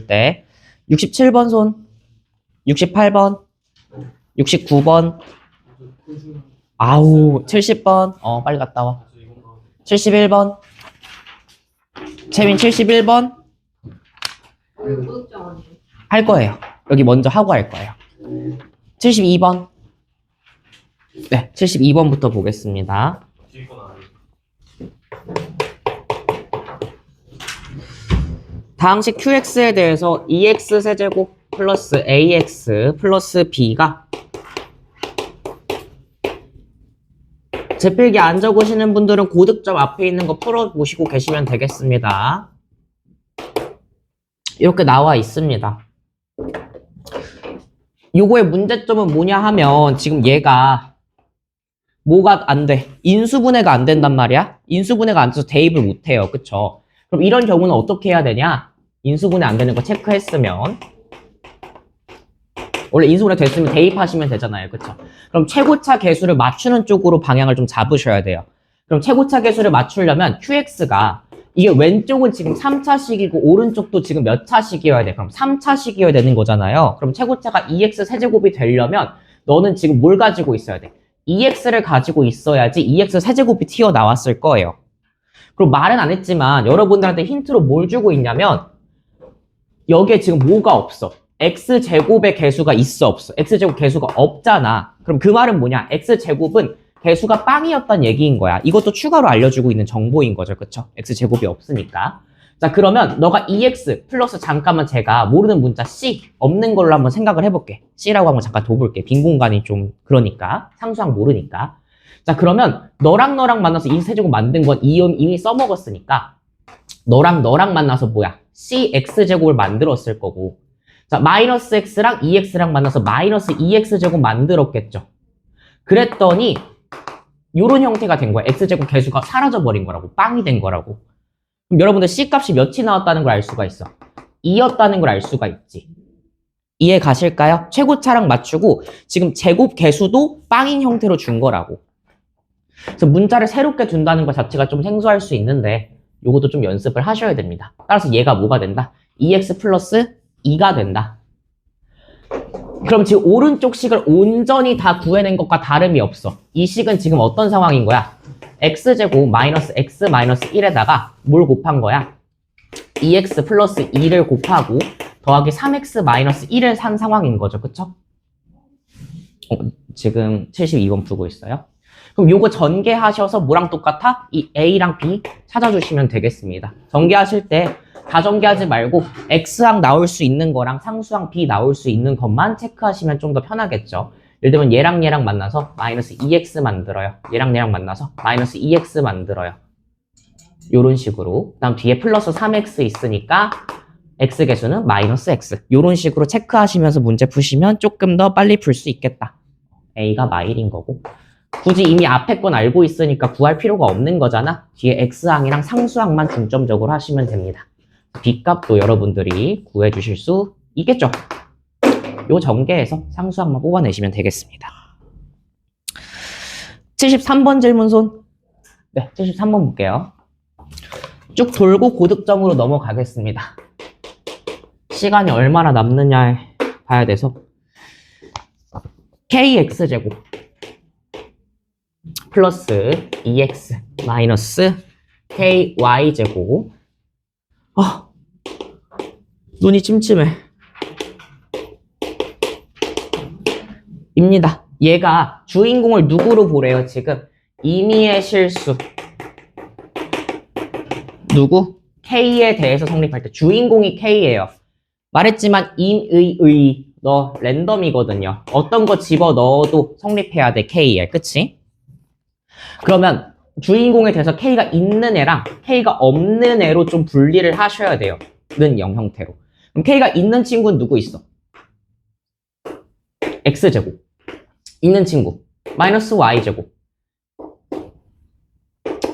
때 67번 손, 68번, 69번, 아우 70번, 빨리 갔다 와. 71번, 채민 71번 할 거예요. 여기 먼저 하고 할 거예요. 72번, 네, 72번부터 보겠습니다. 다항식 qx에 대해서 2x 세제곱 플러스 ax 플러스 b가 제필기 안 적으시는 분들은 고득점 앞에 있는 거 풀어보시고 계시면 되겠습니다. 이렇게 나와 있습니다. 요거의 문제점은 뭐냐 하면 지금 얘가 뭐가 안 돼? 인수분해가 안 된단 말이야? 인수분해가 안 돼서 대입을 못 해요. 그쵸? 그럼 이런 경우는 어떻게 해야 되냐? 인수분해 안 되는 거 체크했으면 원래 인수분해 됐으면 대입하시면 되잖아요. 그쵸? 그럼 최고차 계수를 맞추는 쪽으로 방향을 좀 잡으셔야 돼요. 그럼 최고차 계수를 맞추려면 qx가 이게 왼쪽은 지금 3차식이고 오른쪽도 지금 몇 차식이어야 돼? 그럼 3차식이어야 되는 거잖아요. 그럼 최고차가 2x 세제곱이 되려면 너는 지금 뭘 가지고 있어야 돼? 2x를 가지고 있어야지 2x 세제곱이 튀어나왔을 거예요. 그리고 말은 안 했지만 여러분들한테 힌트로 뭘 주고 있냐면 여기에 지금 뭐가 없어? x제곱의 개수가 있어 없어? x제곱 개수가 없잖아. 그럼 그 말은 뭐냐? x제곱은 개수가 빵이었단 얘기인 거야. 이것도 추가로 알려주고 있는 정보인 거죠. 그쵸? x제곱이 없으니까. 자, 그러면 너가 2x 플러스 잠깐만 제가 모르는 문자 c 없는 걸로 한번 생각을 해볼게. c라고 한번 잠깐 둬볼게. 빈 공간이 좀 그러니까. 상수항 모르니까. 자, 그러면 너랑 만나서 이 세제곱 만든 건 이미 써먹었으니까 너랑 만나서 뭐야? cx제곱을 만들었을 거고 자, 마이너스 x랑 2x랑 만나서 마이너스 2x제곱 만들었겠죠. 그랬더니 요런 형태가 된 거야. x제곱 개수가 사라져버린 거라고. 빵이 된 거라고. 그럼 여러분들 c값이 몇이 나왔다는 걸 알 수가 있어. 2였다는 걸 알 수가 있지. 이해 가실까요? 최고차랑 맞추고 지금 제곱 개수도 빵인 형태로 준 거라고. 그래서 문자를 새롭게 둔다는 것 자체가 좀 생소할 수 있는데 요것도 좀 연습을 하셔야 됩니다. 따라서 얘가 뭐가 된다? 2x 플러스 2가 된다. 그럼 지금 오른쪽 식을 온전히 다 구해낸 것과 다름이 없어. 이 식은 지금 어떤 상황인 거야? x제곱 마이너스 x 마이너스 1에다가 뭘 곱한 거야? 2x 플러스 2를 곱하고 더하기 3x 마이너스 1을 산 상황인 거죠. 그쵸? 지금 72번 풀고 있어요. 그럼 요거 전개하셔서 뭐랑 똑같아? 이 a랑 b 찾아주시면 되겠습니다. 전개하실 때 다 전개하지 말고 x항 나올 수 있는 거랑 상수항 b 나올 수 있는 것만 체크하시면 좀 더 편하겠죠. 예를 들면 얘랑 만나서 마이너스 2x 만들어요. 얘랑 만나서 마이너스 2x 만들어요. 요런 식으로. 그 다음 뒤에 플러스 3x 있으니까 x 개수는 마이너스 x. 요런 식으로 체크하시면서 문제 푸시면 조금 더 빨리 풀 수 있겠다. a가 마일인 거고. 굳이 이미 앞에 건 알고 있으니까 구할 필요가 없는 거잖아. 뒤에 x항이랑 상수항만 중점적으로 하시면 됩니다. b값도 여러분들이 구해 주실 수 있겠죠. 요 전개에서 상수항만 뽑아내시면 되겠습니다. 73번 질문손. 네, 73번 볼게요. 쭉 돌고 고득점으로 넘어가겠습니다. 시간이 얼마나 남느냐 봐야 돼서 kx제곱 플러스 2x 마이너스 ky제곱 눈이 찜찜해 입니다. 얘가 주인공을 누구로 보래요? 지금 임의의 실수 누구? K에 대해서 성립할 때 주인공이 K예요. 말했지만 임의 너 랜덤이거든요. 어떤 거 집어넣어도 성립해야 돼. K에. 그치? 그러면 주인공에 대해서 K가 있는 애랑 K가 없는 애로 좀 분리를 하셔야 돼요. 는 0 형태로. 그럼 K가 있는 친구는 누구 있어? X제곱. 있는 친구. 마이너스 Y제곱.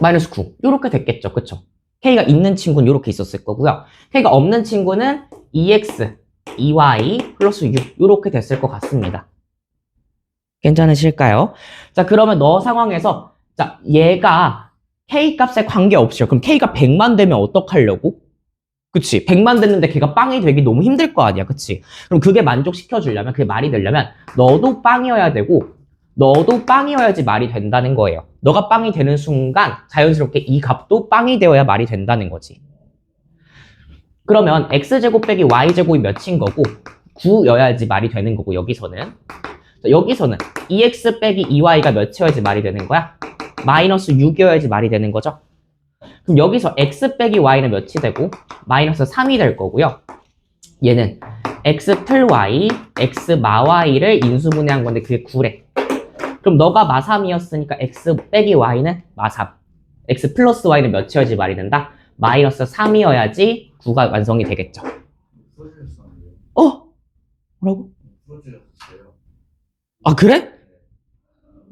마이너스 9. 요렇게 됐겠죠. 그쵸? K가 있는 친구는 요렇게 있었을 거고요. K가 없는 친구는 2X, 2Y 플러스 6. 요렇게 됐을 것 같습니다. 괜찮으실까요? 자, 그러면 너 상황에서 자, 얘가 K 값에 관계없이요. 그럼 K가 100만 되면 어떡하려고? 그치? 100만 됐는데 걔가 빵이 되기 너무 힘들 거 아니야. 그치? 그럼 그게 만족시켜 주려면, 그게 말이 되려면 너도 빵이어야 되고 너도 빵이어야지 말이 된다는 거예요. 너가 빵이 되는 순간 자연스럽게 이 값도 빵이 되어야 말이 된다는 거지. 그러면 x제곱 빼기 y제곱이 몇인 거고 9여야지 말이 되는 거고 여기서는 2x 빼기 2y가 몇이어야지 말이 되는 거야? 마이너스 6이어야지 말이 되는 거죠. 그럼 여기서 x 빼기 y는 몇이 되고 마이너스 3이 될 거고요. 얘는 x 플 y, x 마 y를 인수분해한 건데 그게 9래. 그럼 너가 마 3이었으니까 x 빼기 y는 마 3. x 플러스 y는 몇이어야지 말이 된다? 마이너스 3이어야지 9가 완성이 되겠죠. 뭐라고? 아, 그래?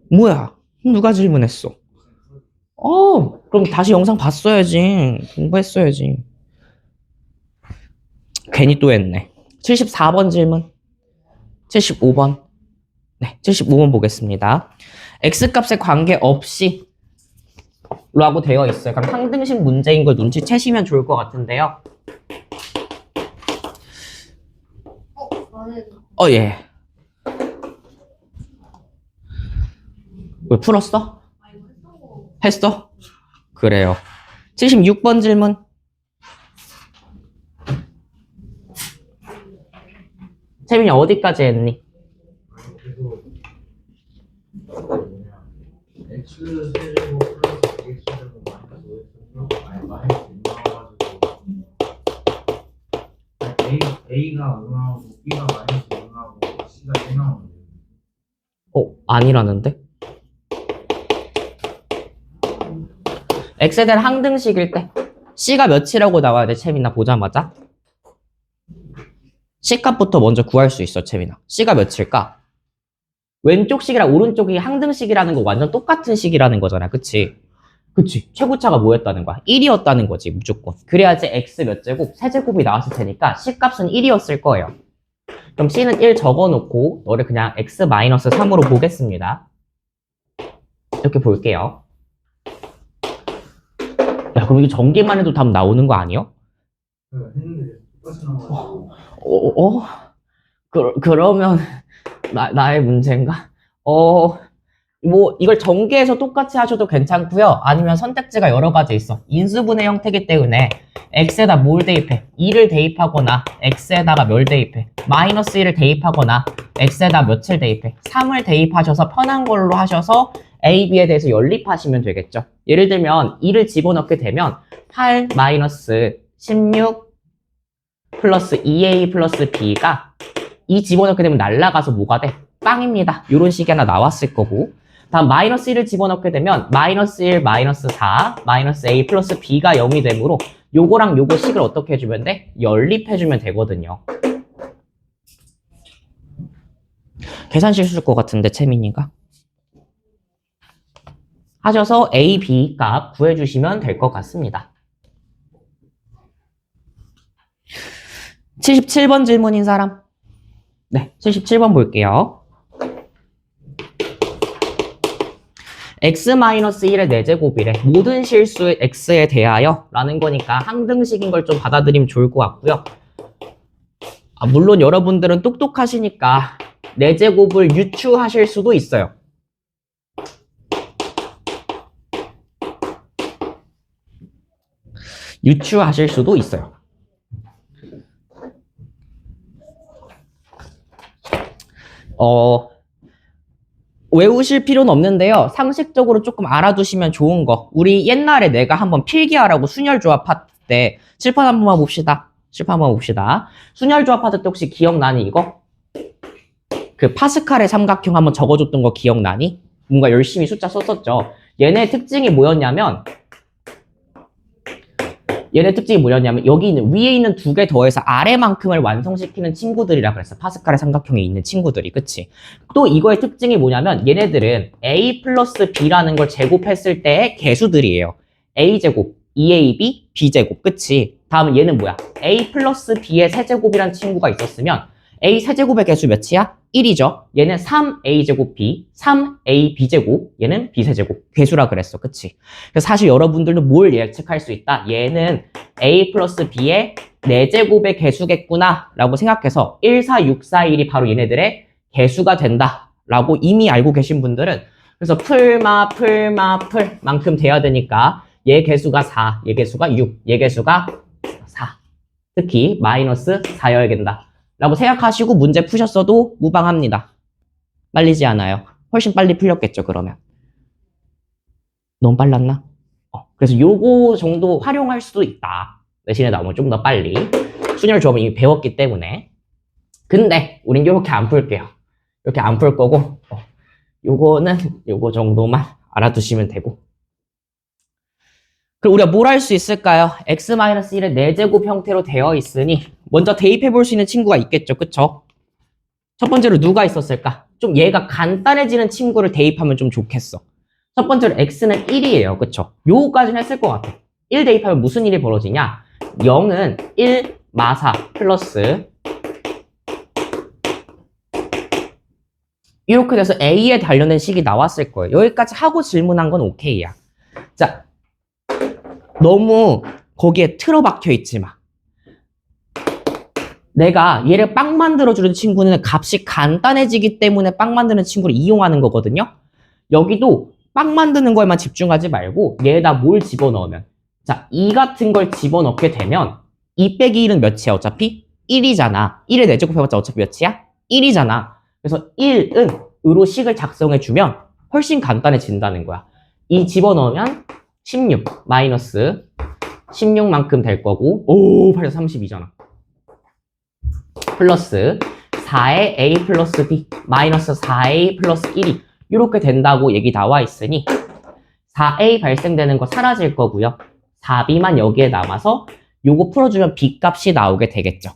뭐야? 누가 질문했어? 그럼 다시 영상 봤어야지. 공부했어야지. 괜히 또 했네. 74번 질문. 75번. 네, 75번 보겠습니다. x값에 관계없이 라고 되어 있어요. 그럼 상등식 문제인 걸 눈치채시면 좋을 것 같은데요. 예. 왜 풀었어? 했어? 그래요. 76번 질문. 채민이 어디까지 했니? x 세제곱 플러스 x 제곱 마이너스 5x 나와가지고 a가 5 나오고 b가 마이너스 5 나오고 c가 1 나오는데 아니라는데? x에 대한 항등식일 때 c가 몇이라고 나와야 돼, 채민아, 보자마자? c값부터 먼저 구할 수 있어, 채민아. c가 몇일까? 왼쪽 식이랑 오른쪽이 항등식이라는 거 완전 똑같은 식이라는 거잖아, 그치? 그치. 최고차가 뭐였다는 거야? 1이었다는 거지, 무조건. 그래야지 x 몇 제곱, 세제곱이 나왔을 테니까 c값은 1이었을 거예요. 그럼 c는 1 적어놓고 너를 그냥 x-3으로 보겠습니다. 이렇게 볼게요. 야, 그럼 이게 전개만 해도 답 나오는 거 아니요? 했는데 똑같이 나와가지고 그러면 나의 문제인가? 뭐 이걸 전개해서 똑같이 하셔도 괜찮고요. 아니면 선택지가 여러 가지 있어. 인수분해 형태이기 때문에 x에다 뭘 대입해? 2를 대입하거나 x에다가 뭘 대입해? 마이너스 1을 대입하거나 x에다 몇을 대입해? 3을 대입하셔서 편한 걸로 하셔서 a, b에 대해서 연립하시면 되겠죠. 예를 들면 2를 집어넣게 되면 8 마이너스 16 플러스 2a 플러스 b가 2 집어넣게 되면 날라가서 뭐가 돼? 빵입니다. 이런 식이 하나 나왔을 거고, 다음 마이너스 1을 집어넣게 되면 마이너스 1, 마이너스 4, 마이너스 a 플러스 b가 0이 되므로 요거랑 요거 식을 어떻게 해주면 돼? 연립해주면 되거든요. 계산 실수일 것 같은데, 채민이가? 하셔서 a, b 값 구해주시면 될 것 같습니다. 77번 질문인 사람? 네, 77번 볼게요. x-1의 4제곱이래. 모든 실수의 x에 대하여 라는 거니까 항등식인 걸 좀 받아들이면 좋을 것 같고요. 물론 여러분들은 똑똑하시니까 4제곱을 유추하실 수도 있어요. 유추하실 수도 있어요. 외우실 필요는 없는데요. 상식적으로 조금 알아두시면 좋은 거. 우리 옛날에 내가 한번 필기하라고 순열조합 파트 때 칠판 한 번만 봅시다. 칠판 한번 봅시다. 순열조합 파트 때 혹시 기억나니 이거? 그 파스칼의 삼각형 한번 적어줬던 거 기억나니? 뭔가 열심히 숫자 썼었죠. 얘네 특징이 뭐였냐면 여기 있는 위에 있는 두 개 더해서 아래만큼을 완성시키는 친구들이라 그랬어. 파스칼의 삼각형에 있는 친구들이. 그치? 또 이거의 특징이 뭐냐면 얘네들은 a 플러스 b라는 걸 제곱했을 때의 개수들이에요. a제곱, 2ab, b제곱. 그치? 다음은 얘는 뭐야? a 플러스 b의 세제곱이라는 친구가 있었으면 a 세제곱의 개수 몇이야? 1이죠. 얘는 3a제곱 b, 3ab제곱, 얘는 b세제곱. 괴수라 그랬어. 그치? 그래서 사실 여러분들도 뭘 예측할 수 있다? 얘는 a 플러스 b의 4제곱의 괴수겠구나 라고 생각해서 1, 4, 6, 4, 1이 바로 얘네들의 괴수가 된다 라고 이미 알고 계신 분들은 그래서 풀만큼 돼야 되니까 얘 개수가 4, 얘 개수가 6, 얘 개수가 4. 특히 마이너스 4여야 된다 라고 생각하시고 문제 푸셨어도 무방합니다. 빨리지 않아요. 훨씬 빨리 풀렸겠죠, 그러면. 너무 빨랐나? 그래서 요거 정도 활용할 수도 있다. 대신에 나오면 좀 더 빨리. 순열 조합은 이미 배웠기 때문에. 근데 우린 요렇게 안 풀게요. 이렇게 안 풀 거고 요거는 요거 정도만 알아두시면 되고. 그럼 우리가 뭘 할 수 있을까요? x-1의 4제곱 형태로 되어 있으니 먼저 대입해 볼 수 있는 친구가 있겠죠. 그쵸? 첫 번째로 누가 있었을까? 좀 얘가 간단해지는 친구를 대입하면 좀 좋겠어. 첫 번째로 x는 1이에요. 그쵸? 요거까지는 했을 것 같아. 1 대입하면 무슨 일이 벌어지냐? 0은 1 마사 플러스 이렇게 돼서 A에 관련된 식이 나왔을 거예요. 여기까지 하고 질문한 건 오케이야. 자, 너무 거기에 틀어박혀 있지 마. 내가 얘를 빵 만들어주는 친구는 값이 간단해지기 때문에 빵 만드는 친구를 이용하는 거거든요. 여기도 빵 만드는 거에만 집중하지 말고 얘에다 뭘 집어넣으면 자, 2 같은 걸 집어넣게 되면 2 빼기 1은 몇이야 어차피? 1이잖아. 1의 4제곱 해봤자 어차피 몇이야? 1이잖아. 그래서 1은 으로 식을 작성해주면 훨씬 간단해진다는 거야. 이 집어넣으면 16 마이너스 16만큼 될 거고 오 8에서 32잖아. 플러스 4의 a 플러스 b 마이너스 4a 플러스 1이 이렇게 된다고 얘기 나와 있으니 4a 발생되는 거 사라질 거고요. 4b만 여기에 남아서 요거 풀어주면 b 값이 나오게 되겠죠.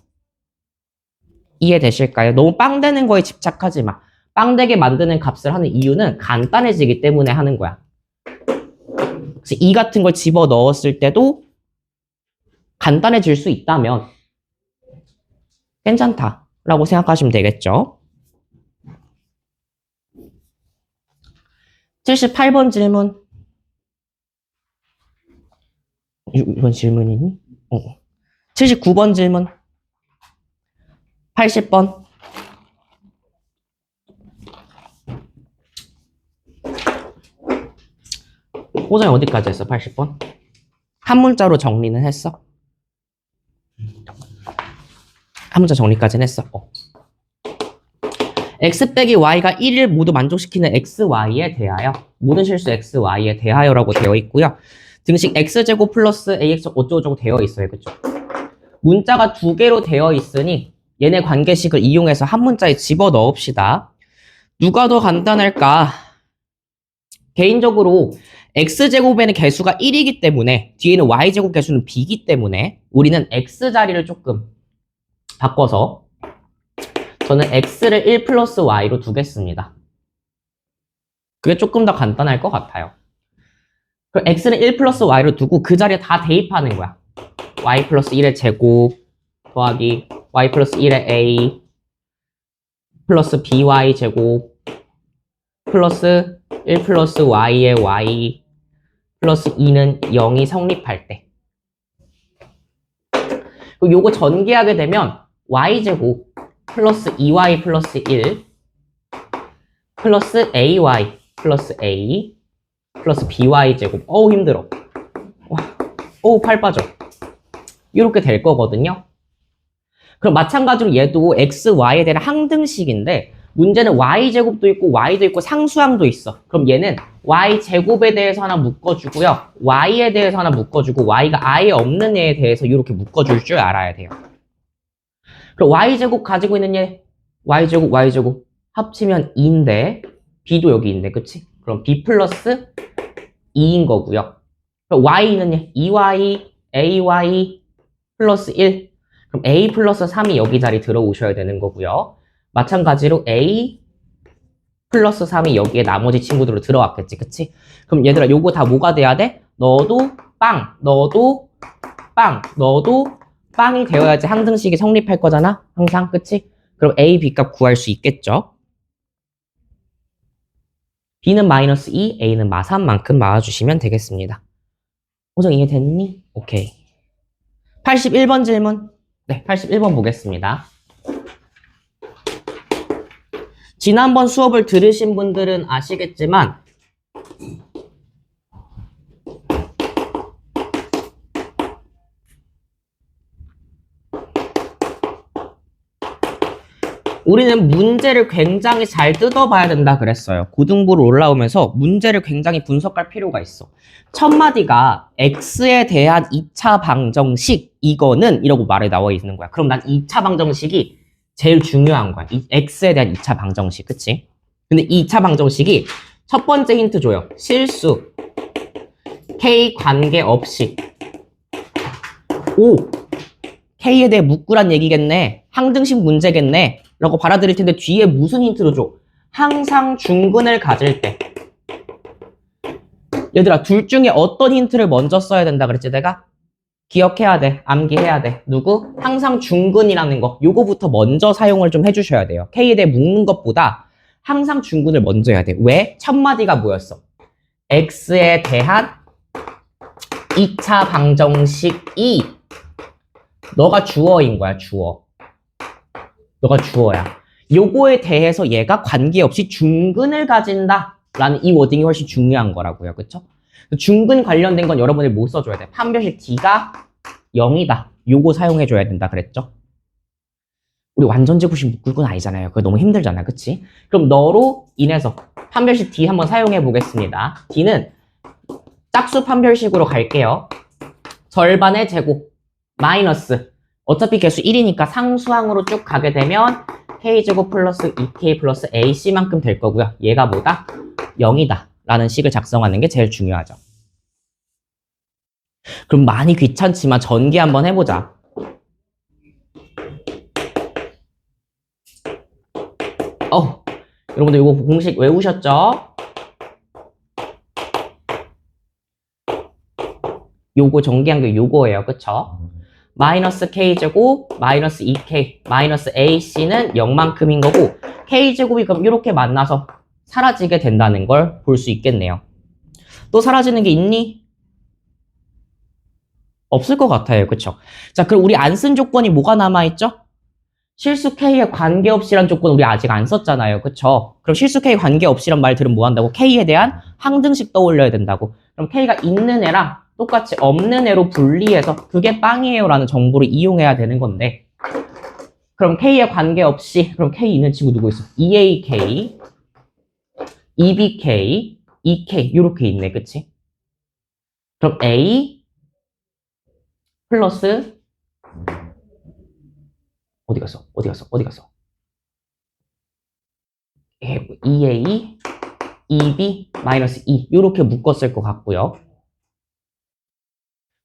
이해되실까요? 너무 빵 되는 거에 집착하지 마. 빵 되게 만드는 값을 하는 이유는 간단해지기 때문에 하는 거야. 그래서 이 같은 걸 집어 넣었을 때도 간단해질 수 있다면 괜찮다라고 생각하시면 되겠죠. 78번 질문. 이건 질문이니? 79번 질문. 80번. 호정이 어디까지 했어? 80번? 한 문자로 정리는 했어? 한 문자 정리까지는 했어. x 빼기 y가 1을 모두 만족시키는 xy에 대하여 모든 실수 xy에 대하여라고 되어 있고요. 등식 x제곱 플러스 ax 어쩌고저쩌고 되어 있어요. 그쵸? 문자가 2개로 되어 있으니 얘네 관계식을 이용해서 한 문자에 집어넣읍시다. 누가 더 간단할까? 개인적으로 x제곱에는 개수가 1이기 때문에 뒤에는 y제곱 개수는 b이기 때문에 우리는 x 자리를 조금 바꿔서 저는 x를 1 플러스 y로 두겠습니다. 그게 조금 더 간단할 것 같아요. 그럼 x는 1 플러스 y로 두고 그 자리에 다 대입하는 거야. y 플러스 1의 제곱 더하기 y 플러스 1의 a 플러스 by 제곱 플러스 1 플러스 y의 y 플러스 2는 0이 성립할 때. 그리고 요거 전개하게 되면 y제곱 플러스 2y 플러스 1 플러스 ay 플러스 a 플러스 by 제곱. 어우 힘들어. 어우 팔 빠져. 이렇게 될 거거든요. 그럼 마찬가지로 얘도 x, y에 대한 항등식인데 문제는 y제곱도 있고 y도 있고 상수항도 있어. 그럼 얘는 y제곱에 대해서 하나 묶어주고요. y에 대해서 하나 묶어주고 y가 아예 없는 애에 대해서 이렇게 묶어줄 줄 알아야 돼요. 그럼 y제곱 가지고 있는 얘 y제곱 합치면 2인데 b도 여기 있네. 그치? 그럼 b 플러스 2인 거고요. 그럼 y는 얘 2y, ay 플러스 1 그럼 a 플러스 3이 여기 자리 들어오셔야 되는 거고요. 마찬가지로 a 플러스 3이 여기에 나머지 친구들로 들어왔겠지. 그치? 그럼 얘들아 요거 다 뭐가 돼야 돼? 너도 빵, 너도 빵, 너도 빵이 되어야지 항등식이 성립할 거잖아. 항상. 그치? 그럼 A, B 값 구할 수 있겠죠? B는 마이너스 2, A는 마 3만큼 맞아주시면 되겠습니다. 호정 이해됐니? 오케이. 81번 질문. 네, 81번 보겠습니다. 지난번 수업을 들으신 분들은 아시겠지만 우리는 문제를 굉장히 잘 뜯어봐야 된다 그랬어요. 고등부로 올라오면서 문제를 굉장히 분석할 필요가 있어. 첫 마디가 x에 대한 2차 방정식 이거는 이라고 말에 나와 있는 거야. 그럼 난 2차 방정식이 제일 중요한 거야. 이 x에 대한 2차 방정식, 그치? 근데 2차 방정식이 첫 번째 힌트 줘요. 실수 k 관계없이 오! k에 대해 묻구란 얘기겠네. 항등식 문제겠네. 라고 받아들일 텐데 뒤에 무슨 힌트로 줘? 항상 중근을 가질 때. 얘들아, 둘 중에 어떤 힌트를 먼저 써야 된다 그랬지 내가? 기억해야 돼. 암기해야 돼. 누구? 항상 중근이라는 거. 요거부터 먼저 사용을 좀 해주셔야 돼요. k에 대해 묻는 것보다 항상 중근을 먼저 해야 돼. 왜? 첫 마디가 뭐였어? x에 대한 2차 방정식이 너가 주어인 거야, 주어. 너가 주어야. 요거에 대해서 얘가 관계없이 중근을 가진다 라는 이 워딩이 훨씬 중요한 거라고요. 그쵸? 중근 관련된 건 여러분이 뭐 써줘야 돼? 판별식 D가 0이다. 요거 사용해줘야 된다 그랬죠? 우리 완전 제곱식 묶을 건 아니잖아요. 그거 너무 힘들잖아. 그치? 그럼 너로 인해서 판별식 D 한번 사용해 보겠습니다. D는 짝수 판별식으로 갈게요. 절반의 제곱 마이너스 어차피 개수 1이니까 상수항으로 쭉 가게 되면 k제곱 플러스 2k 플러스 ac만큼 될 거고요. 얘가 뭐다? 0이다 라는 식을 작성하는 게 제일 중요하죠. 그럼 많이 귀찮지만 전개 한번 해보자. 여러분들 이거 공식 외우셨죠? 요거 전개한 게 요거예요. 그쵸? 마이너스 k제곱, 마이너스 2k, 마이너스 ac는 0만큼인 거고 k제곱이 그럼 이렇게 만나서 사라지게 된다는 걸 볼 수 있겠네요. 또 사라지는 게 있니? 없을 것 같아요. 그쵸? 자, 그럼 우리 안 쓴 조건이 뭐가 남아있죠? 실수 k에 관계없이란 조건 우리 아직 안 썼잖아요. 그쵸? 그럼 실수 k 관계없이란 말 들으면 뭐 한다고? k에 대한 항등식 떠올려야 된다고. 그럼 k가 있는 애랑 똑같이 없는 애로 분리해서 그게 빵이에요 라는 정보를 이용해야 되는 건데 그럼 k에 관계없이 그럼 k 있는 친구 누구 있어? 2ak, 2bk, 2k 이렇게 있네. 그치? 그럼 a 플러스 어디 갔어? 2a, 2b, 마이너스 2 이렇게 묶었을 것 같고요.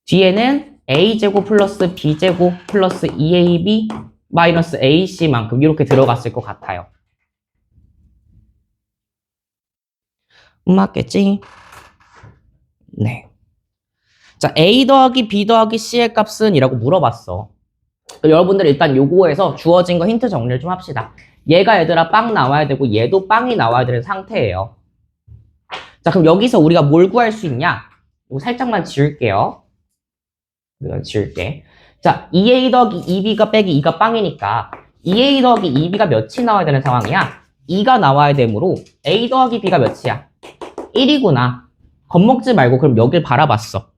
뒤에는 a제곱 플러스 b제곱 플러스 2ab 마이너스 ac만큼 이렇게 들어갔을 것 같아요. 맞겠지? 네. 자, a 더하기 b 더하기 c의 값은 이라고 물어봤어. 여러분들 일단 요거에서 주어진 거 힌트 정리를 좀 합시다. 얘가 얘들아 빵 나와야 되고 얘도 빵이 나와야 되는 상태예요. 자, 그럼 여기서 우리가 뭘 구할 수 있냐? 이거 살짝만 지울게요. 내가 지울게. 자, 2a 더하기 2b가 빼기 2가 빵이니까 2a 더하기 2b가 몇이 나와야 되는 상황이야? 2가 나와야 되므로 a 더하기 b가 몇이야? 1이구나. 겁먹지 말고 그럼 여길 바라봤어.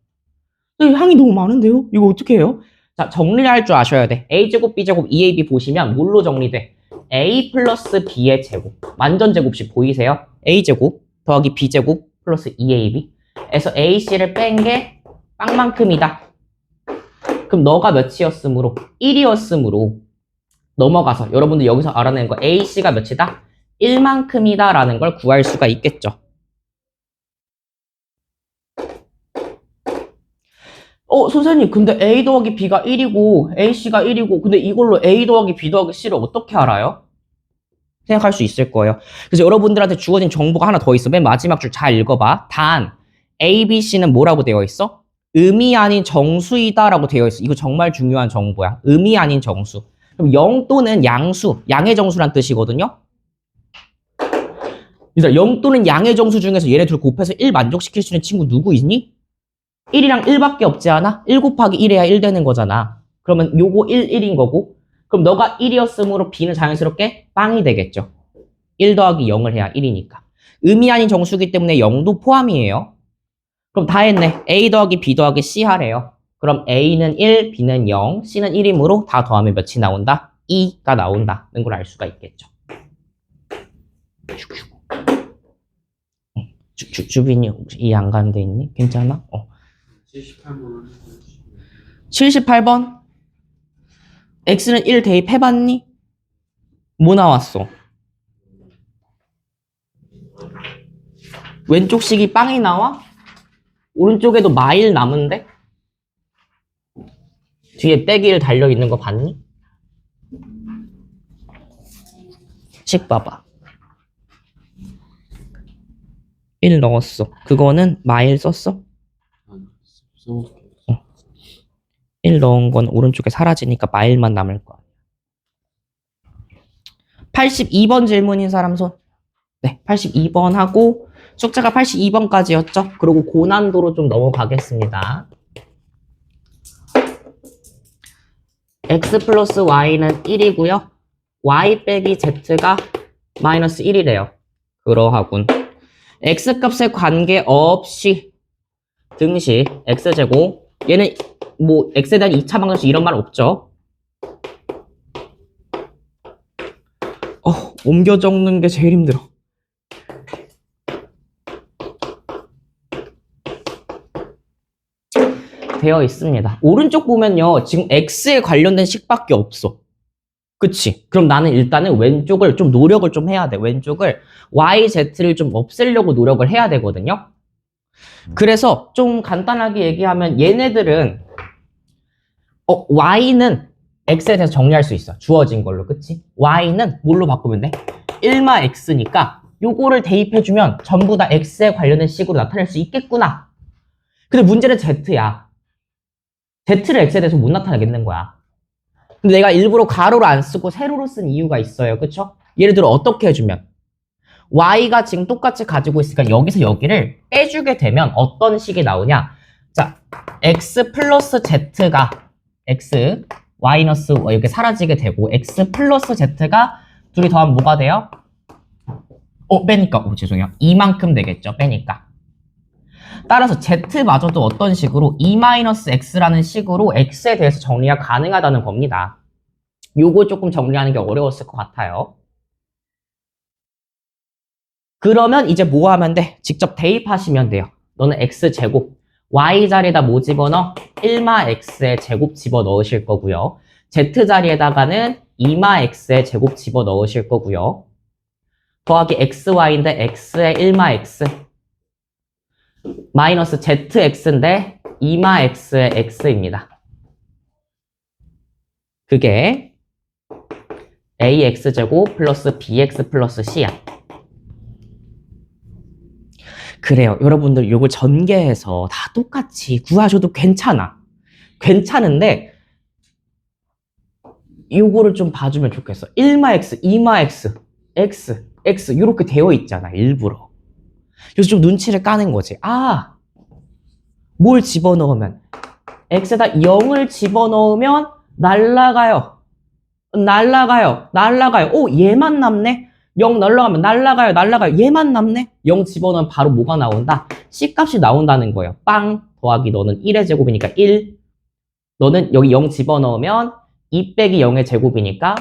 항이 너무 많은데요? 이거 어떻게 해요? 자, 정리를 할 줄 아셔야 돼. a제곱, b제곱, 2ab 보시면 뭘로 정리돼? a 플러스 b의 제곱. 완전 제곱식 보이세요? a제곱 더하기 b제곱 플러스 2ab 에서 ac를 뺀 게 빵만큼이다. 그럼 너가 몇이었으므로? 1이었으므로 넘어가서 여러분들 여기서 알아내는 거 ac가 몇이다? 1만큼이다 라는 걸 구할 수가 있겠죠. 선생님 근데 a 더하기 b가 1이고 ac가 1이고 근데 이걸로 a 더하기 b 더하기 c를 어떻게 알아요? 생각할 수 있을 거예요. 그래서 여러분들한테 주어진 정보가 하나 더 있어. 맨 마지막 줄 잘 읽어봐. 단 a, b, c는 뭐라고 되어 있어? 음이 아닌 정수이다 라고 되어 있어. 이거 정말 중요한 정보야. 음이 아닌 정수. 그럼 0 또는 양수, 양의 정수란 뜻이거든요. 그래서 0 또는 양의 정수 중에서 얘네 둘 곱해서 1 만족시킬 수 있는 친구 누구 있니? 1이랑 1밖에 없지 않아? 1 곱하기 1해야 1 되는 거잖아. 그러면 요거 1, 1인 거고, 그럼 너가 1이었으므로 B는 자연스럽게 빵이 되겠죠. 1 더하기 0을 해야 1이니까. 의미 아닌 정수기 때문에 0도 포함이에요. 그럼 다 했네. A 더하기 B 더하기 C 하래요. 그럼 A는 1, B는 0, C는 1이므로 다 더하면 몇이 나온다? 2가 나온다는 걸 알 수가 있겠죠. 주빈이 혹시 이해 안 가는 데 있니? 괜찮아? 78번 78번? X는 1 대입해봤니? 뭐 나왔어? 왼쪽 식이 빵이 나와? 오른쪽에도 마일 남은데? 뒤에 빼기 1 달려있는 거 봤니? 식 봐봐. 1 넣었어. 그거는 마일 썼어? 1 넣은 건 오른쪽에 사라지니까 마일만 남을 거야. 82번 질문인 사람 손. 네, 82번 하고 숙제가 82번까지였죠. 그리고 고난도로 좀 넘어가겠습니다. x 플러스 y는 1이고요. y 빼기 z가 마이너스 1이래요. 그러하군. x값에 관계없이 등식 x제곱, 얘는 뭐 x에 대한 2차 방정식 이런 말 없죠. 옮겨 적는 게 제일 힘들어. 되어 있습니다. 오른쪽 보면요, 지금 x에 관련된 식밖에 없어. 그치? 그럼 나는 일단은 왼쪽을 좀 노력을 좀 해야 돼. 왼쪽을 y, z를 좀 없애려고 노력을 해야 되거든요. 그래서 좀 간단하게 얘기하면 얘네들은 y는 x에 대해서 정리할 수 있어. 주어진 걸로. 그치? y는 뭘로 바꾸면 돼? 1마 x니까 요거를 대입해주면 전부 다 x에 관련된 식으로 나타낼 수 있겠구나. 근데 문제는 z야. z를 x에 대해서 못 나타내겠는 거야. 근데 내가 일부러 가로로 안 쓰고 세로로 쓴 이유가 있어요. 그쵸? 예를 들어 어떻게 해주면 y가 지금 똑같이 가지고 있으니까 여기서 여기를 빼주게 되면 어떤 식이 나오냐. 자, x 플러스 z가 x 마이너스 이렇게 사라지게 되고 x 플러스 z가 둘이 더하면 뭐가 돼요? 빼니까 죄송해요. 이만큼 되겠죠. 빼니까. 따라서 z마저도 어떤 식으로 2-x라는 식으로 x에 대해서 정리가 가능하다는 겁니다. 요거 조금 정리하는 게 어려웠을 것 같아요. 그러면 이제 뭐 하면 돼? 직접 대입하시면 돼요. 너는 x제곱, y 자리에다 뭐 집어넣어? 1-x의 제곱 집어넣으실 거고요. z 자리에다가는 2-x의 제곱 집어넣으실 거고요. 더하기 xy인데 x의 1-x 마이너스 zx인데 2-x의 x입니다. 그게 ax제곱 플러스 bx 플러스 c야. 그래요. 여러분들 요걸 전개해서 다 똑같이 구하셔도 괜찮아. 괜찮은데 요거를 좀 봐주면 좋겠어. 1-x, 2-x, x, x 이렇게 되어 있잖아. 일부러. 그래서 좀 눈치를 까는 거지. 뭘 집어넣으면 x에다 0을 집어넣으면 날라가요. 얘만 남네. 0 날라가면 날라가요. 얘만 남네. 0 집어넣으면 바로 뭐가 나온다? C값이 나온다는 거예요. 빵 더하기 너는 1의 제곱이니까 1. 너는 여기 0 집어넣으면 2 빼기 0의 제곱이니까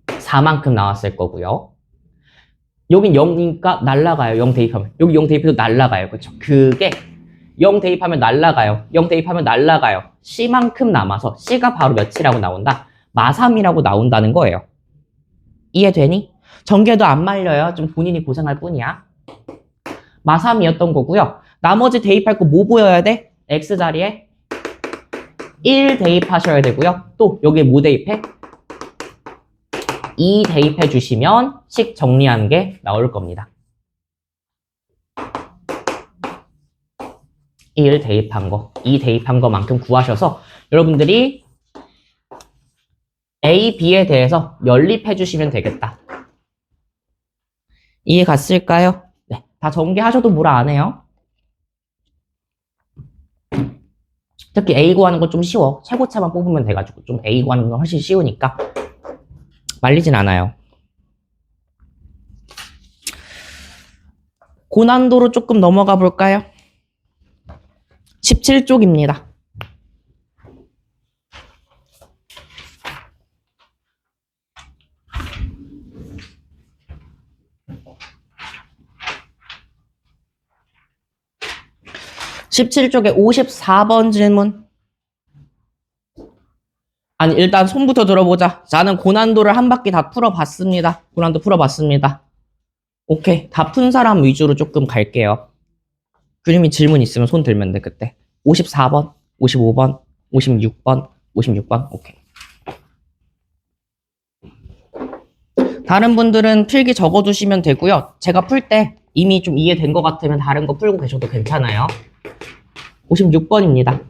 4만큼 나왔을 거고요. 여긴 0이니까 날라가요. 0 대입하면. 여기 0 대입해도 날라가요. 그렇죠? 그게 0 대입하면 날라가요. 0 대입하면 날라가요. C만큼 남아서 C가 바로 몇이라고 나온다? 마3이라고 나온다는 거예요. 이해되니? 전개도 안 말려요. 좀 본인이 고생할 뿐이야. 마3이었던 거고요. 나머지 대입할 거 뭐 보여야 돼? X 자리에 1 대입하셔야 되고요. 또 여기에 뭐 대입해? 2 대입해 주시면 식 정리하는 게 나올 겁니다. 1 대입한 거, 2 대입한 거만큼 구하셔서 여러분들이 A, B에 대해서 연립해 주시면 되겠다. 이해 갔을까요? 네, 다 전개하셔도 뭐라 안 해요. 특히 A 구하는 건 좀 쉬워. 최고차만 뽑으면 돼가지고 좀 A 구하는 건 훨씬 쉬우니까 말리진 않아요. 고난도로 조금 넘어가 볼까요? 17쪽입니다. (17쪽에) 54번 질문. 아니 일단 손부터 들어보자. 나는 고난도를 한 바퀴 다 풀어봤습니다. 고난도 풀어봤습니다. 오케이. 다 푼 사람 위주로 조금 갈게요. 교수님이 질문 있으면 손 들면 돼, 그때. 54번, 55번, 56번, 56번. 오케이. 다른 분들은 필기 적어두시면 되고요. 제가 풀 때 이미 좀 이해된 것 같으면 다른 거 풀고 계셔도 괜찮아요. 56번입니다.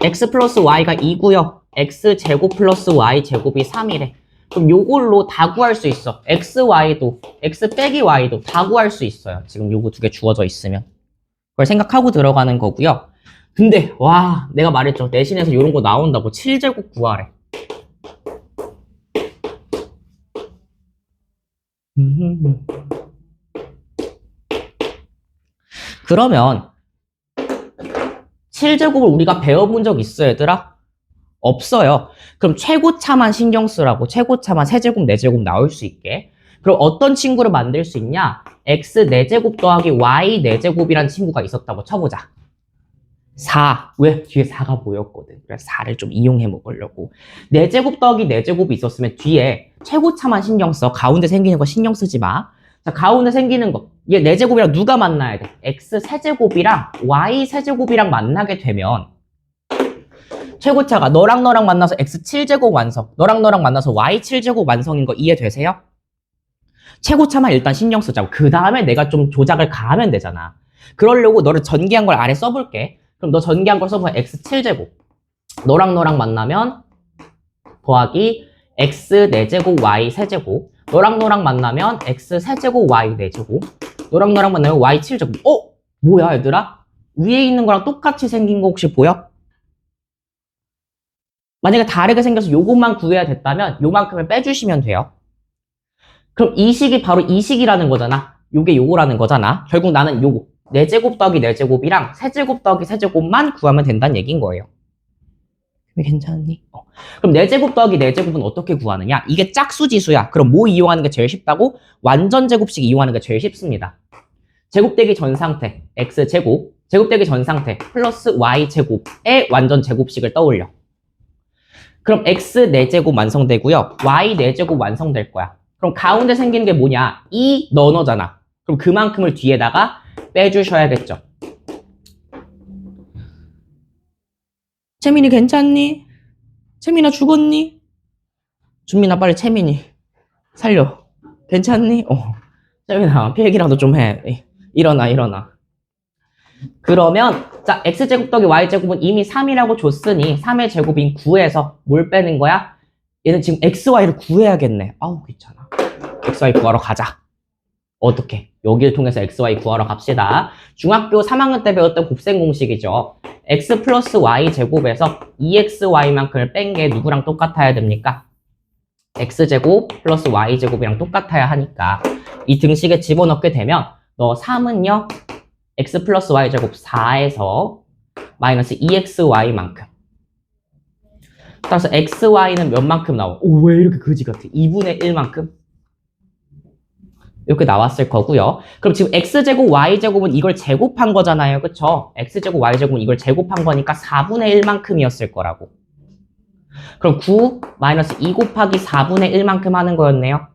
x 플러스 y가 2고요. x제곱 플러스 y제곱이 3이래. 그럼 요걸로 다 구할 수 있어. xy도, x 빼기 y도 다 구할 수 있어요. 지금 요거 두 개 주어져 있으면. 그걸 생각하고 들어가는 거고요. 근데 와, 내가 말했죠. 내신에서 요런 거 나온다고 7제곱 구하래. 그러면 7제곱을 우리가 배워본 적 있어, 얘들아? 없어요. 그럼 최고차만 신경 쓰라고. 최고차만 3제곱, 4제곱 나올 수 있게. 그럼 어떤 친구를 만들 수 있냐? x 4제곱 더하기 y 4제곱이란 친구가 있었다고 쳐보자. 4. 왜? 뒤에 4가 보였거든. 그래서 4를 좀 이용해 먹으려고. 4제곱 더하기 4제곱이 있었으면 뒤에 최고차만 신경 써. 가운데 생기는 거 신경 쓰지 마. 자, 가운데 생기는 거. 얘 4제곱이랑 누가 만나야 돼? x 세제곱이랑 y 세제곱이랑 만나게 되면 최고차가 너랑 만나서 x 7제곱 완성, 너랑 만나서 y 7제곱 완성인 거 이해되세요? 최고차만 일단 신경 쓰자고. 그 다음에 내가 좀 조작을 가하면 되잖아. 그러려고 너를 전개한 걸 아래 써볼게. 그럼 너 전개한 걸 써보면 x 7제곱. 너랑 만나면 더하기 x 4제곱 y 세제곱. 너랑 만나면 x 세제곱 y 4제곱. 너랑 만나면 y 7제곱. 뭐야 얘들아? 위에 있는 거랑 똑같이 생긴 거 혹시 보여? 만약에 다르게 생겨서 요것만 구해야 됐다면 요만큼을 빼주시면 돼요. 그럼 이 식이 바로 이 식이라는 거잖아. 요게 요거라는 거잖아. 결국 나는 요거 4제곱 더하기 4제곱이랑 세제곱 더하기 세제곱만 구하면 된다는 얘기인 거예요. 괜찮니? 그럼 4제곱 더하기 4제곱은 어떻게 구하느냐? 이게 짝수지수야. 그럼 뭐 이용하는 게 제일 쉽다고? 완전 제곱식 이용하는 게 제일 쉽습니다. 제곱되기 전 상태 x제곱, 제곱되기 전 상태 플러스 y제곱의 완전 제곱식을 떠올려. 그럼 x 4제곱 완성되고요. y 4제곱 완성될 거야. 그럼 가운데 생기는 게 뭐냐? 이 너너잖아. 그럼 그만큼을 뒤에다가 빼주셔야겠죠. 채민이 괜찮니? 채민아 죽었니? 준민아 빨리 채민이 살려. 괜찮니? 채민아 필기라도 좀 해. 일어나. 그러면 자 x제곱 더하기 y제곱은 이미 3이라고 줬으니 3의 제곱인 9에서 뭘 빼는 거야? 얘는 지금 xy를 구해야겠네. 아우 귀찮아. xy 구하러 가자. 어떻게? 여기를 통해서 xy 구하러 갑시다. 중학교 3학년 때 배웠던 곱셈 공식이죠. x 플러스 y 제곱에서 2xy만큼을 뺀 게 누구랑 똑같아야 됩니까? x제곱 플러스 y제곱이랑 똑같아야 하니까 이 등식에 집어넣게 되면 너 3은요 x 플러스 y제곱 4에서 마이너스 2xy만큼. 따라서 xy는 몇 만큼 나와? 왜 이렇게 그지 같아? 2분의 1만큼? 이렇게 나왔을 거고요. 그럼 지금 x제곱 y제곱은 이걸 제곱한 거잖아요. 그쵸? x제곱 y제곱은 이걸 제곱한 거니까 4분의 1만큼이었을 거라고. 그럼 9 마이너스 2 곱하기 4분의 1만큼 하는 거였네요.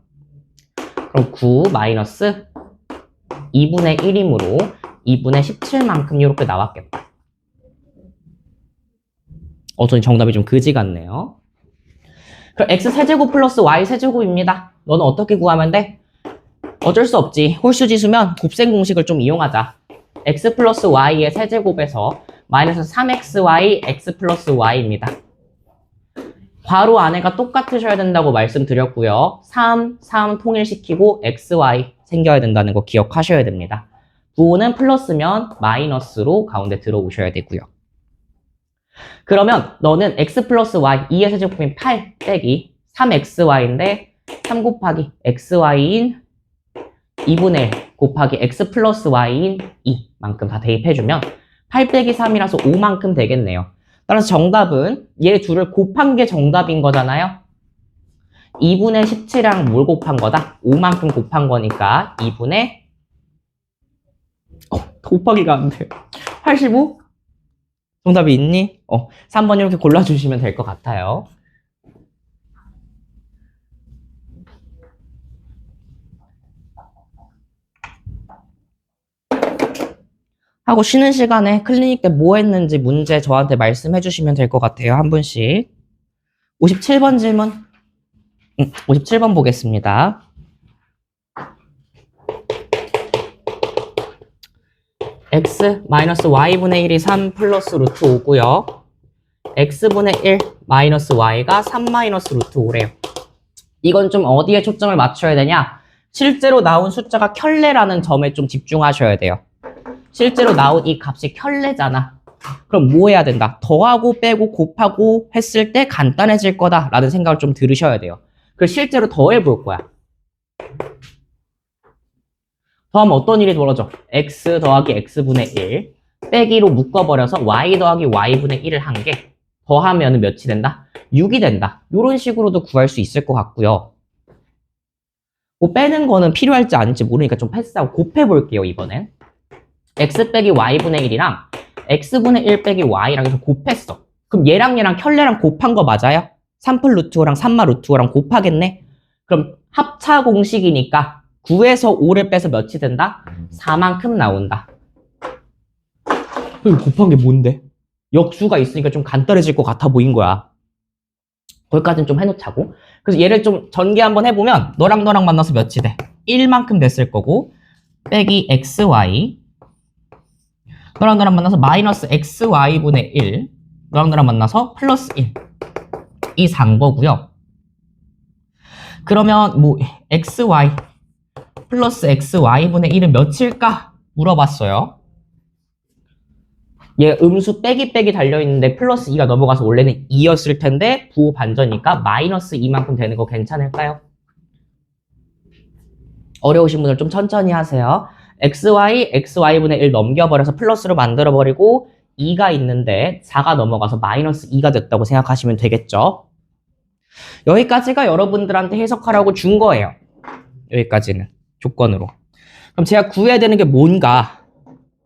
그럼 9 마이너스 2분의 1이므로 2분의 17만큼 이렇게 나왔겠다. 저는 정답이 좀 그지 같네요. 그럼 x 세제곱 플러스 y 세제곱입니다. 너는 어떻게 구하면 돼? 어쩔 수 없지. 홀수지수면 곱셈 공식을 좀 이용하자. x 플러스 y의 세제곱에서 마이너스 3xy x 플러스 y입니다. 괄호 안에가 똑같으셔야 된다고 말씀드렸고요. 3 통일시키고 xy 생겨야 된다는 거 기억하셔야 됩니다. 부호는 플러스면 마이너스로 가운데 들어오셔야 되고요. 그러면 너는 x 플러스 y 2의 세제곱인 8 빼기 3xy인데 3 곱하기 xy인 2분의 1 곱하기 x 플러스 y인 2만큼 다 대입해주면 8 빼기 3이라서 5만큼 되겠네요. 따라서 정답은 얘 둘을 곱한 게 정답인 거잖아요. 2분의 17이랑 뭘 곱한 거다? 5만큼 곱한 거니까 2분의 곱하기가 안 돼. 85? 정답이 있니? 3번 이렇게 골라주시면 될 것 같아요. 하고 쉬는 시간에 클리닉 때 뭐 했는지 문제 저한테 말씀해 주시면 될 것 같아요. 한 분씩. 57번 질문. 57번 보겠습니다. x 마이너스 y분의 1이 3 플러스 루트 5고요. x분의 1 마이너스 y가 3 마이너스 루트 5래요. 이건 좀 어디에 초점을 맞춰야 되냐? 실제로 나온 숫자가 켤레라는 점에 좀 집중하셔야 돼요. 실제로 나온 이 값이 켤레잖아. 그럼 뭐 해야 된다? 더하고 빼고 곱하고 했을 때 간단해질 거다라는 생각을 좀 들으셔야 돼요. 그래서 실제로 더해볼 거야. 더하면 어떤 일이 벌어져? x 더하기 x분의 1 빼기로 묶어버려서 y 더하기 y분의 1을 한 게 더하면 몇이 된다? 6이 된다. 이런 식으로도 구할 수 있을 것 같고요. 뭐 빼는 거는 필요할지 아닐지 모르니까 좀 패스하고 곱해볼게요. 이번엔 x 빼기 y분의 1이랑 x분의 1 빼기 y랑 해서 곱했어. 그럼 얘랑 켤레랑 곱한 거 맞아요? 3플 루트 5랑 3마 루트 5랑 곱하겠네? 그럼 합차 공식이니까 9에서 5를 빼서 몇이 된다? 4만큼 나온다. 이거 곱한 게 뭔데? 역수가 있으니까 좀 간단해질 것 같아 보인 거야. 거기까지는 좀 해놓자고. 그래서 얘를 좀 전개 한번 해보면 너랑 만나서 몇이 돼? 1만큼 됐을 거고 빼기 xy 너랑 만나서 마이너스 xy분의 1 너랑 만나서 플러스 1 이 산 거고요. 그러면 뭐 xy 플러스 xy분의 1은 몇일까? 물어봤어요. 얘 음수 빼기 달려있는데 플러스 2가 넘어가서 원래는 2였을 텐데 부호 반전이니까 마이너스 2만큼 되는 거 괜찮을까요? 어려우신 분들 좀 천천히 하세요. xy분의 1 넘겨버려서 플러스로 만들어버리고 2가 있는데 4가 넘어가서 마이너스 2가 됐다고 생각하시면 되겠죠. 여기까지가 여러분들한테 해석하라고 준 거예요. 여기까지는 조건으로. 그럼 제가 구해야 되는 게 뭔가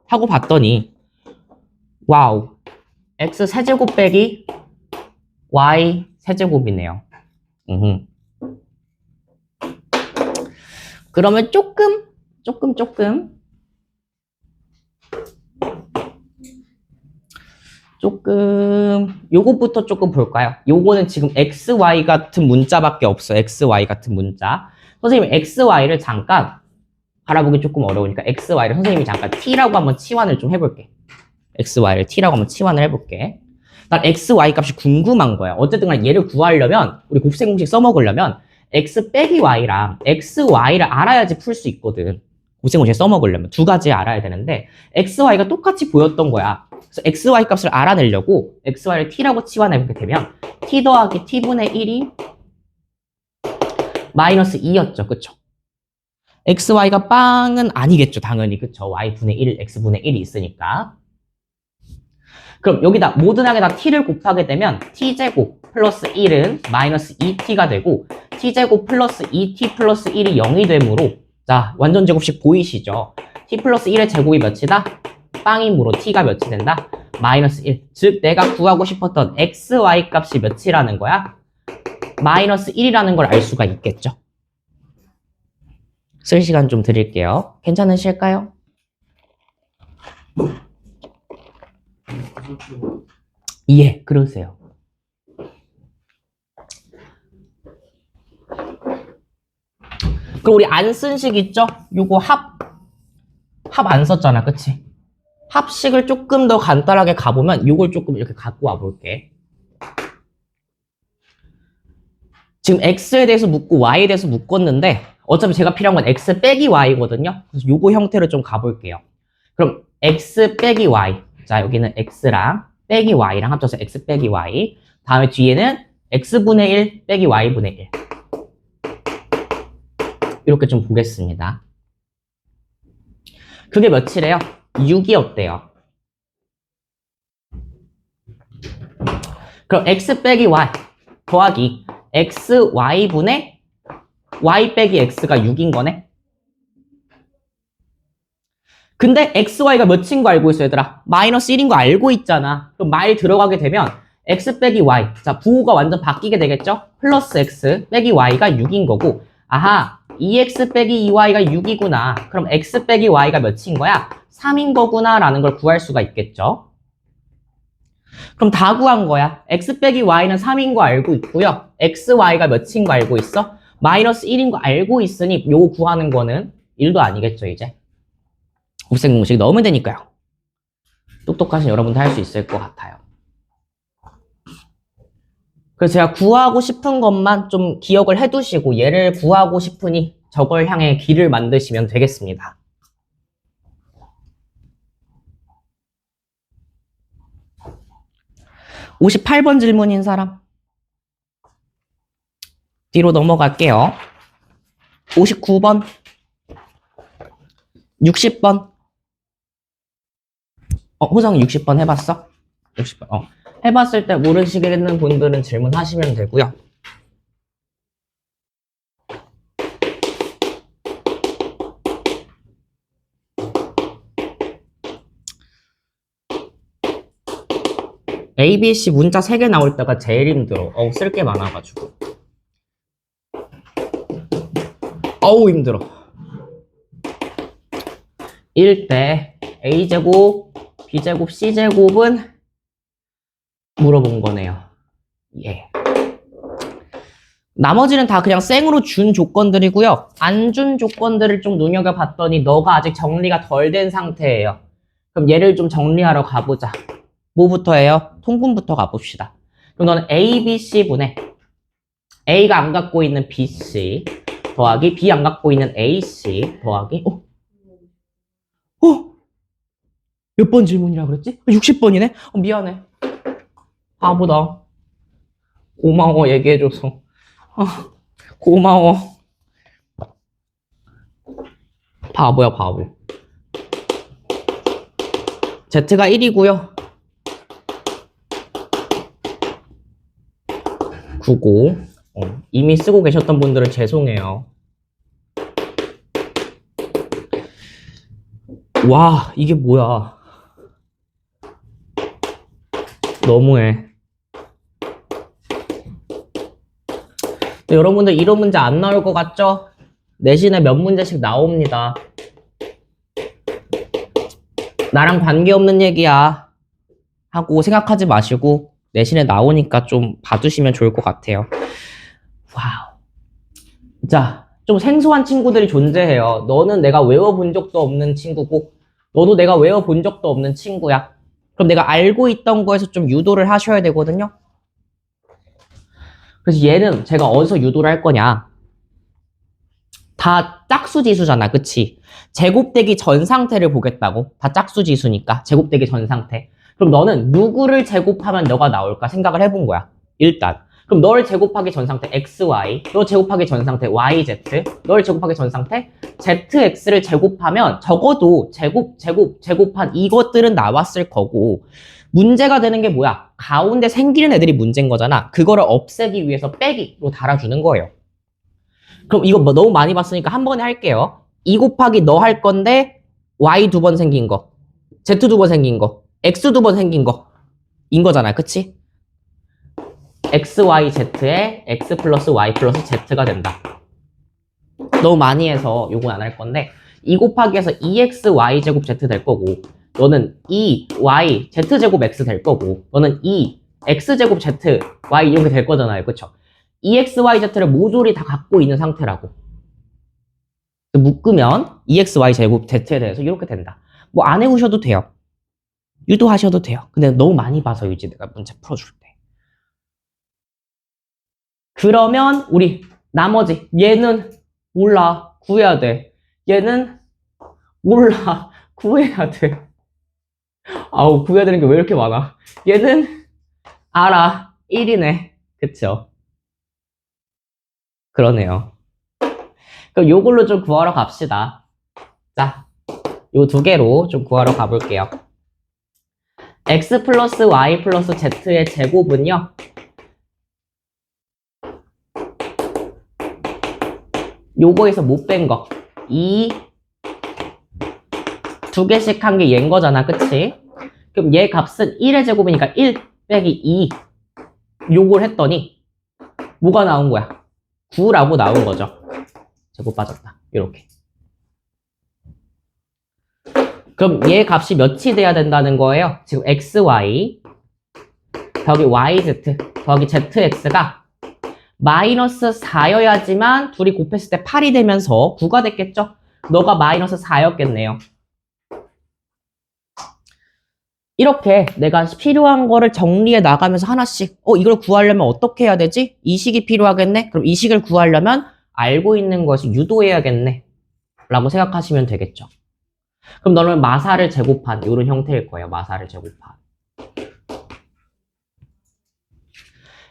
하고 봤더니 와우, x 세제곱 빼기 y 세제곱이네요. 그러면 조금 요것부터 조금 볼까요? 요거는 지금 xy 같은 문자밖에 없어요. xy 같은 문자. 선생님 xy를 잠깐 바라보기 조금 어려우니까 xy를 선생님이 잠깐 t라고 한번 치환을 좀 해볼게. xy를 t라고 한번 치환을 해볼게. 난 xy 값이 궁금한 거야. 어쨌든 간에 얘를 구하려면 우리 곱셈 공식 써먹으려면 x 빼기 y랑 xy를 알아야지 풀 수 있거든. 곱셈 공식 써먹으려면 두 가지 알아야 되는데 xy가 똑같이 보였던 거야. 그래서 xy 값을 알아내려고 xy를 t라고 치환해보게 되면 t 더하기 t분의 1이 마이너스 2였죠. 그쵸? xy가 빵은 아니겠죠. 당연히. 그쵸? y분의 1, x분의 1이 있으니까. 그럼 여기다 모든하게 다 t를 곱하게 되면 t제곱 플러스 1은 마이너스 2t가 되고 t제곱 플러스 2t 플러스 1이 0이 되므로 자 완전 제곱식 보이시죠? t 플러스 1의 제곱이 몇이다? 빵이므로 t가 몇이 된다? 마이너스 1. 즉 내가 구하고 싶었던 xy 값이 몇이라는 거야? 마이너스 1이라는 걸 알 수가 있겠죠? 쓸 시간 좀 드릴게요. 괜찮으실까요? 예, 그러세요. 그럼 우리 안 쓴 식 있죠? 요거 합 안 썼잖아, 그치? 합식을 조금 더 간단하게 가보면 요걸 조금 이렇게 갖고 와볼게. 지금 x에 대해서 묻고 y에 대해서 묶었는데 어차피 제가 필요한 건 x 빼기 y거든요. 그래서 요거 형태로 좀 가볼게요. 그럼 x 빼기 y. 자, 여기는 x랑 빼기 y랑 합쳐서 x 빼기 y. 다음에 뒤에는 x분의 1 빼기 y분의 1. 이렇게 좀 보겠습니다. 그게 며칠이에요? 6이 어때요? 그럼 x 빼기 y 더하기 x y분의 y 빼기 x가 6인 거네? 근데 x, y가 몇인 거 알고 있어, 얘들아? 마이너스 1인 거 알고 있잖아. 그럼 말 들어가게 되면 x 빼기 y. 자, 부호가 완전 바뀌게 되겠죠? 플러스 x 빼기 y가 6인 거고, 아하, 2x 빼기 2y가 6이구나. 그럼 x 빼기 y가 몇인 거야? 3인 거구나 라는 걸 구할 수가 있겠죠? 그럼 다 구한 거야. x 빼기 y는 3인 거 알고 있고요. x, y가 몇인 거 알고 있어? 마이너스 1인 거 알고 있으니 요거 구하는 거는 1도 아니겠죠, 이제? 곱셈 공식 넣으면 되니까요. 똑똑하신 여러분도 할 수 있을 것 같아요. 그래서 제가 구하고 싶은 것만 좀 기억을 해두시고 얘를 구하고 싶으니 저걸 향해 길을 만드시면 되겠습니다. (58번) 질문인 사람 뒤로 넘어갈게요. 59번 60번 호성 60번 해봤어? 60번 해봤을 때 모르시겠는 분들은 질문하시면 되고요. A, B, C 문자 3개 나올 때가 제일 힘들어. 쓸 게 많아가지고. 어우 힘들어. 이럴 때 A제곱, B제곱, C제곱은 물어본 거네요. 예. 나머지는 다 그냥 생으로 준 조건들이고요. 안 준 조건들을 좀 눈여겨봤더니 너가 아직 정리가 덜 된 상태예요. 그럼 얘를 좀 정리하러 가보자. 뭐부터 해요? 통분부터 가봅시다. 그럼 너는 A, B, C분의 A가 안 갖고 있는 BC 더하기 B 안 갖고 있는 AC 더하기 몇 번 질문이라 그랬지? 60번이네? 미안해. 바보다. 고마워 얘기해줘서. 고마워. 바보야 바보. Z가 1이고요. 9고 이미 쓰고 계셨던 분들은 죄송해요. 와 이게 뭐야. 너무해. 여러분들 이런 문제 안 나올 것 같죠? 내신에 몇 문제씩 나옵니다. 나랑 관계없는 얘기야 하고 생각하지 마시고 내신에 나오니까 좀 봐두시면 좋을 것 같아요. 와우. 자, 좀 생소한 친구들이 존재해요. 너는 내가 외워본 적도 없는 친구고 너도 내가 외워본 적도 없는 친구야. 그럼 내가 알고 있던 거에서 좀 유도를 하셔야 되거든요. 그래서 얘는 제가 어디서 유도를 할 거냐. 다 짝수지수잖아, 그치? 제곱되기 전 상태를 보겠다고. 다 짝수지수니까 제곱되기 전 상태. 그럼 너는 누구를 제곱하면 너가 나올까 생각을 해본 거야. 일단. 그럼 너를 제곱하기 전 상태 XY, 너 제곱하기 전 상태 YZ, 너를 제곱하기 전 상태 ZX를 제곱하면 적어도 제곱한 이것들은 나왔을 거고 문제가 되는 게 뭐야? 가운데 생기는 애들이 문제인 거잖아. 그거를 없애기 위해서 빼기로 달아주는 거예요. 그럼 이거 뭐 너무 많이 봤으니까 한 번에 할게요. 2 곱하기 너 할 건데 Y 2번 생긴 거, Z 2번 생긴 거, X 2번 생긴 거 인 거잖아. 그치? X, Y, Z에 X 플러스 Y 플러스 Z가 된다. 너무 많이 해서 요건 안 할 건데 2 곱하기해서 2X, Y 제곱 Z 될 거고 너는 2, Y, Z제곱 X 될 거고 너는 2, X제곱 Z, Y 이렇게 될 거잖아요. 그쵸? 2X, Y, Z를 모조리 다 갖고 있는 상태라고. 묶으면 2X, Y 제곱 Z에 대해서 이렇게 된다. 뭐 안 해오셔도 돼요. 유도하셔도 돼요. 근데 너무 많이 봐서 이제 내가 문제 풀어줄 때. 그러면 우리 나머지 얘는 몰라. 구해야 돼. 얘는 몰라. 구해야 돼. 아우, 구해야 되는 게 왜 이렇게 많아? 얘는 알아. 1이네. 그쵸? 그러네요. 그럼 요걸로 좀 구하러 갑시다. 자, 요 두 개로 좀 구하러 가볼게요. x 플러스 y 플러스 z의 제곱은요. 요거에서 못 뺀 거. 2, 두 개씩 한 게 얘인 거잖아. 그치? 그럼 얘 값은 1의 제곱이니까 1 빼기 2. 요걸 했더니 뭐가 나온 거야? 9라고 나온 거죠. 제곱 빠졌다. 이렇게. 그럼 얘 값이 몇이 돼야 된다는 거예요? 지금 xy 더하기 yz 더하기 zx가 마이너스 4여야지만 둘이 곱했을 때 8이 되면서 9가 됐겠죠? 너가 마이너스 4였겠네요. 이렇게 내가 필요한 거를 정리해 나가면서 하나씩 이걸 구하려면 어떻게 해야 되지? 이 식이 필요하겠네? 그럼 이 식을 구하려면 알고 있는 것이 유도해야겠네 라고 생각하시면 되겠죠. 그럼 너는 마사를 제곱한 이런 형태일 거예요. 마사를 제곱한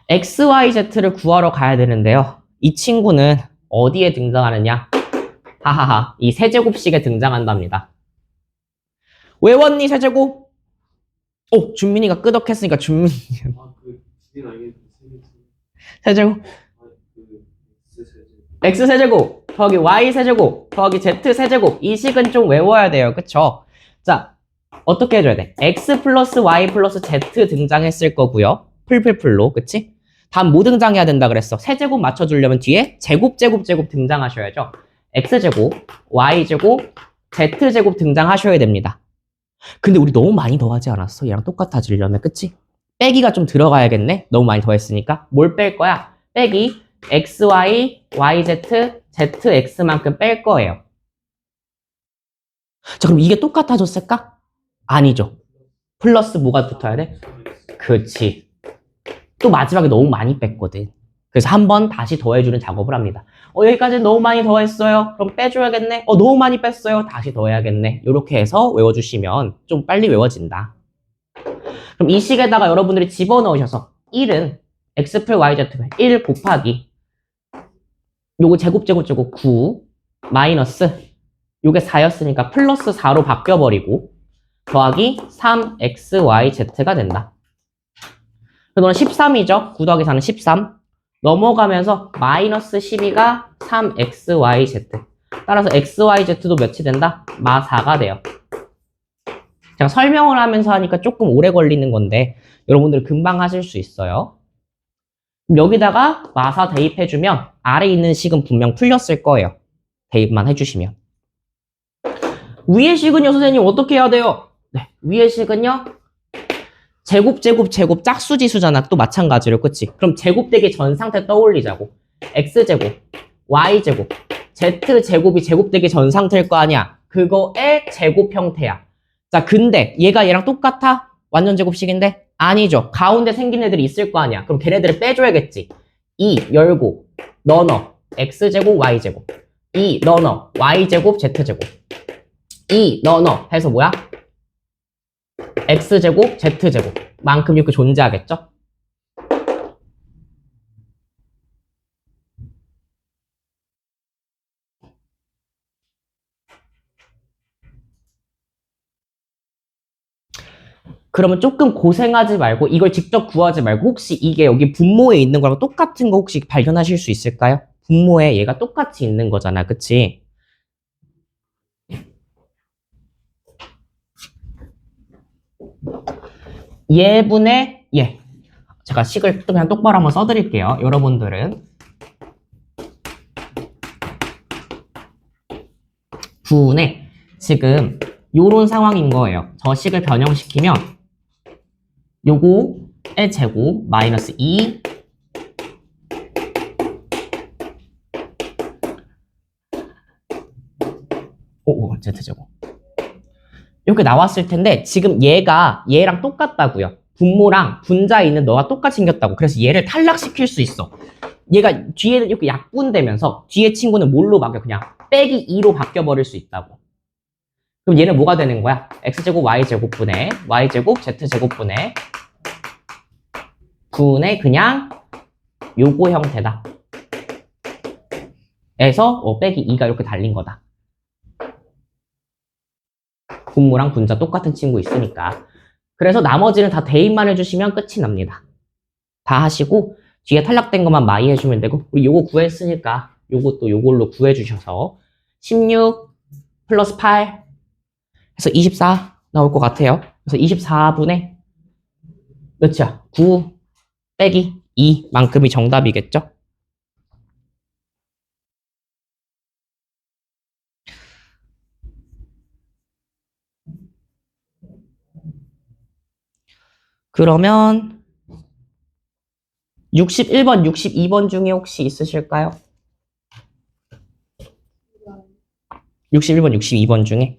XYZ를 구하러 가야 되는데요. 이 친구는 어디에 등장하느냐? 하하하, 이 세제곱식에 등장한답니다. 외웠니 세제곱? 준민이가 끄덕했으니까 준민이 세제곱 x 세제곱 더하기 y 세제곱 더하기 z 세제곱 이 식은 좀 외워야 돼요. 그쵸? 자, 어떻게 해줘야 돼? x 플러스 y 플러스 z 등장했을 거고요. 풀풀풀로, 그치? 다음 뭐 등장해야 된다 그랬어? 세제곱 맞춰주려면 뒤에 제곱 등장하셔야죠. x제곱, y제곱, z제곱 등장하셔야 됩니다. 근데 우리 너무 많이 더하지 않았어? 얘랑 똑같아지려면, 그치? 빼기가 좀 들어가야겠네? 너무 많이 더했으니까. 뭘 뺄 거야? 빼기 xy, yz, zx만큼 뺄 거예요. 자, 그럼 이게 똑같아졌을까? 아니죠. 플러스 뭐가 붙어야 돼? 그치. 또 마지막에 너무 많이 뺐거든. 그래서 한 번 다시 더해주는 작업을 합니다. 여기까지 너무 많이 더했어요. 그럼 빼줘야겠네. 너무 많이 뺐어요. 다시 더해야겠네. 이렇게 해서 외워주시면 좀 빨리 외워진다. 그럼 이 식에다가 여러분들이 집어넣으셔서 1은 x 플 yz 1 곱하기 요거 제곱 9 마이너스 요게 4였으니까 플러스 4로 바뀌어버리고 더하기 3xyz가 된다. 너는 13이죠? 9 더하기 4는 13. 넘어가면서 마이너스 12가 3xyz. 따라서 xyz도 몇이 된다? 마 4가 돼요. 제가 설명을 하면서 하니까 조금 오래 걸리는 건데 여러분들 금방 하실 수 있어요. 여기다가 마 4 대입해주면 아래 있는 식은 분명 풀렸을 거예요. 대입만 해주시면. 위의 식은요, 선생님 어떻게 해야 돼요? 네, 위의 식은요. 제곱 짝수지수잖아. 또 마찬가지로, 그치? 그럼 제곱되기 전 상태 떠올리자고. x제곱, y제곱, z제곱이 제곱되기 전 상태일 거 아니야. 그거의 제곱 형태야. 자, 근데 얘가 얘랑 똑같아? 완전 제곱식인데? 아니죠. 가운데 생긴 애들이 있을 거 아니야. 그럼 걔네들을 빼줘야겠지. 2 열고 넣어 x제곱 y제곱 2 넣어 y제곱 z제곱 2 넣어 해서 뭐야? x제곱 z제곱 만큼 이렇게 존재하겠죠? 그러면 조금 고생하지 말고 이걸 직접 구하지 말고 혹시 이게 여기 분모에 있는 거랑 똑같은 거 혹시 발견하실 수 있을까요? 분모에 얘가 똑같이 있는 거잖아. 그치? 얘분의 얘. 제가 식을 그냥 똑바로 한번 써드릴게요. 여러분들은 분의 지금 요런 상황인 거예요. 저 식을 변형시키면 요거의 제곱 마이너스 2 z제곱 이렇게 나왔을 텐데 지금 얘가 얘랑 똑같다고요. 분모랑 분자에 있는 너가 똑같이 생겼다고. 그래서 얘를 탈락시킬 수 있어. 얘가 뒤에는 이렇게 약분되면서 뒤에 친구는 뭘로 바뀌어? 그냥 빼기 2로 바뀌어버릴 수 있다고. 그럼 얘는 뭐가 되는 거야? x제곱 y제곱분의 y제곱 z제곱분의 그냥 요거 형태다. 에서 빼기 2가 이렇게 달린 거다. 분모랑 분자 똑같은 친구 있으니까. 그래서 나머지는 다 대입만 해주시면 끝이 납니다. 다 하시고 뒤에 탈락된 것만 마이 해주면 되고 우리 요거 구했으니까 요것도 요걸로 구해주셔서 16 플러스 8 해서 24 나올 것 같아요. 그래서 24분의 몇이야? 9 빼기 2만큼이 정답이겠죠? 그러면 61번, 62번 중에 혹시 있으실까요? 61번, 62번 중에.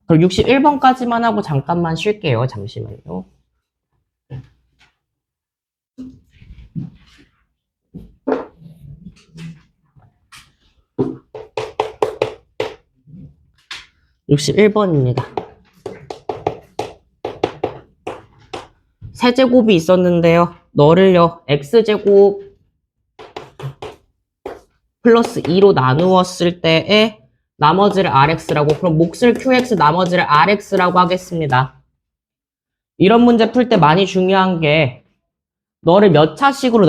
그럼 61번까지만 하고 잠깐만 쉴게요. 잠시만요. (61번입니다) 세제곱이 있었는데요. 너를요 x제곱 플러스 2로 나누었을 때에 나머지를 rx라고, 그럼 몫을 qx 나머지를 rx라고 하겠습니다. 이런 문제 풀 때 많이 중요한 게 너를 몇 차식으로